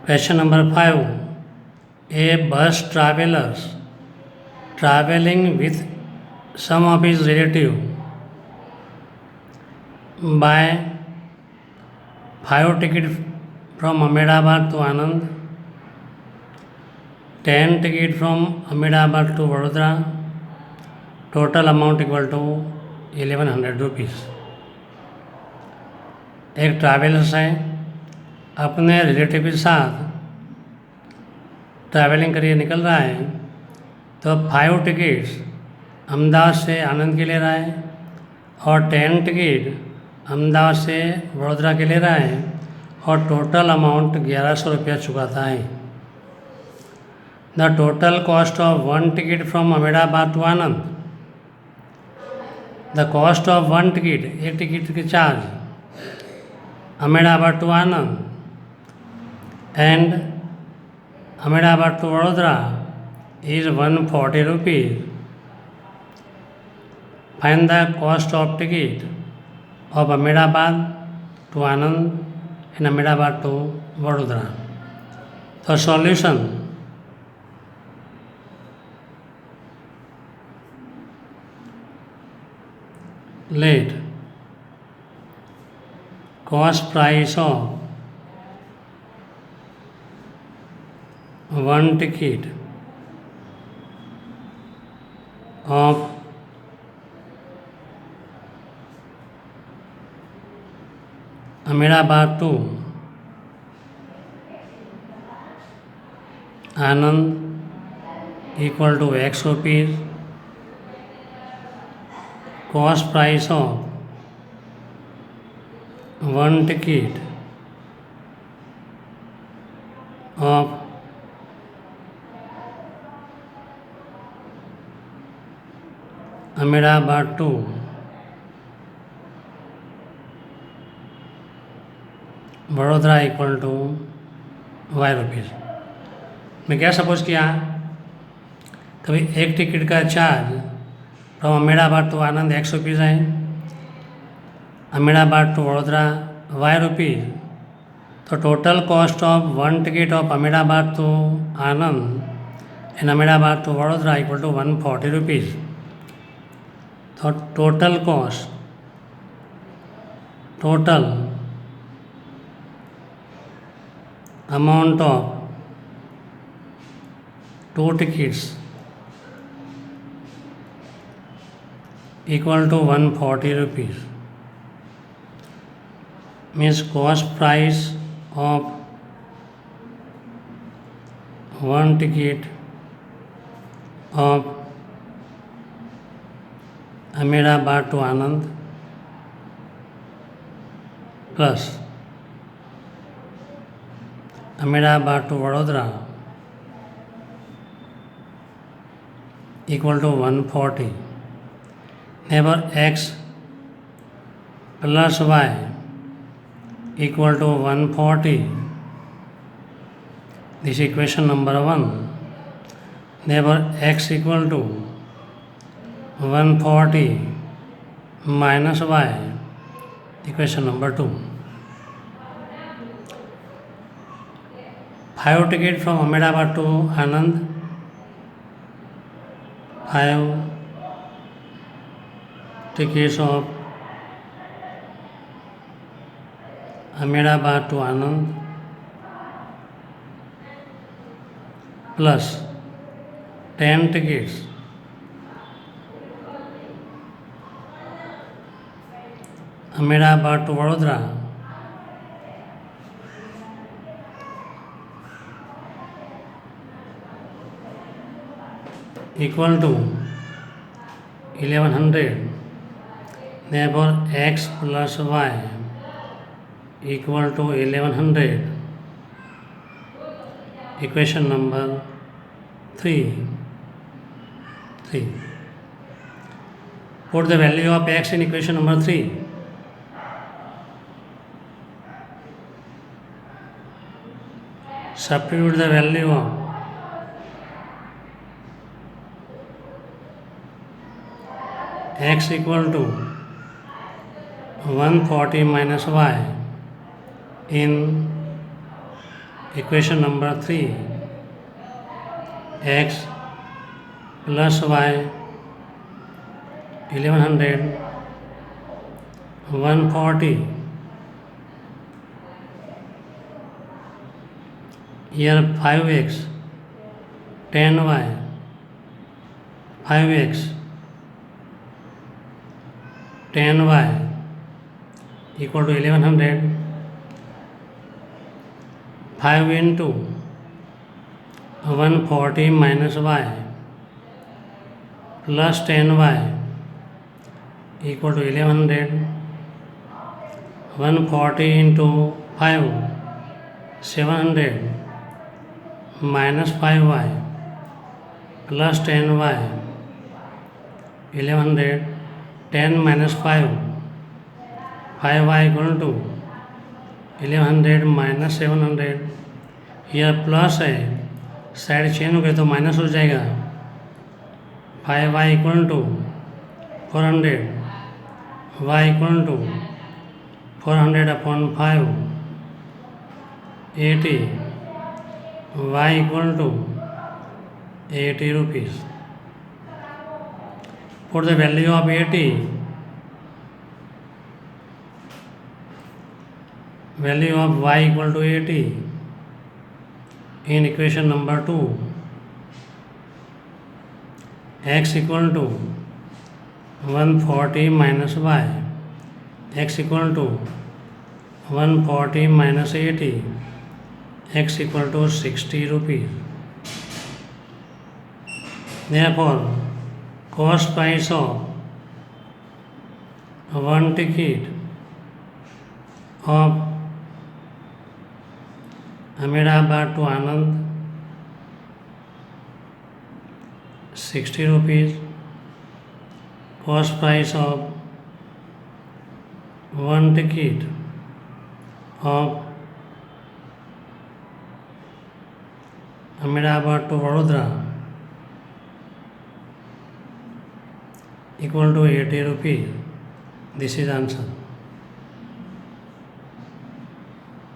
Question number 5. A bus travelers traveling with some of his relative buy 5 tickets from Ahmedabad to Anand, 10 tickets from Ahmedabad to Vadodara, total amount equal to 1100 rupees. एक travellers है, अपने relative के साथ travelling करिए निकल रहा है, तो 5 टिकट्स अहमदाबाद से आनंद के ले रहा है और 10 टिकट अहमदाबाद से वडोदरा के ले रहा है और टोटल अमाउंट 1100 रुपया चुकाता है. The total cost of 1 ticket from Ahmedabad to Anand, the cost of 1 ticket, एक टिकट के charge Ahmedabad to Anand and Ahmedabad to Vadodara is 140 rupees. Find the cost of ticket of Ahmedabad to Anand and Ahmedabad to Vadodara. So solution. Let cost price of 1 ticket of Ahmedabad to Anand equal to X rupees. Cost price of 1 ticket of Ahmedabad to Vadodara equal to Y rupees. मैं क्या suppose किया, कभी एक ticket का charge from Ahmedabad to Anand X rupees है, Ahmedabad to Vadodara Y rupees, तो total cost of 1 ticket of Ahmedabad to Anand and Ahmedabad to Vadodara equal to 140 rupees. तो total cost, total amount of 2 tickets equal to 140 rupees. Means cost price of 1 ticket of Ahmedabad to Anand plus Ahmedabad to Vadodara equal to 140. Therefore X plus Y equal to 140. This is equation number 1. Therefore X equal to 140 minus Y, equation number 2. 5 tickets from Ahmedabad to Anand, 5 tickets of Ahmedabad to Anand plus 10 tickets Ahmedabad to Vadodara equal to 1100. Therefore X plus Y equal to 1100. Equation number 3. Put the value of X in equation number 3. Substitute the value of x equal to 140 minus y in equation number 3, x plus y 1100 140. Here 5x 10y 5x 10y equal to 1100. 5 into 140 minus y plus 10y equal to 1100. 140 into 5 700 minus 5y plus 10y 1100. 10 minus 5 5y equal to 1100 minus 700. यह plus है, side change हो गए तो minus हो जाएगा. 5y equal to 400 y equal to 400 upon 5 80 y equal to 80 rupees. Put the value of 80, value of y equal to 80 in equation number 2. X equal to 140 minus y, x equal to 140 minus 80, x equal to 60 rupees. Therefore, cost price of one ticket of Ahmedabad to Anand 60 rupees. Cost price of one ticket of Ahmedabad to Vadodara equal to 80 rupees. This is answer.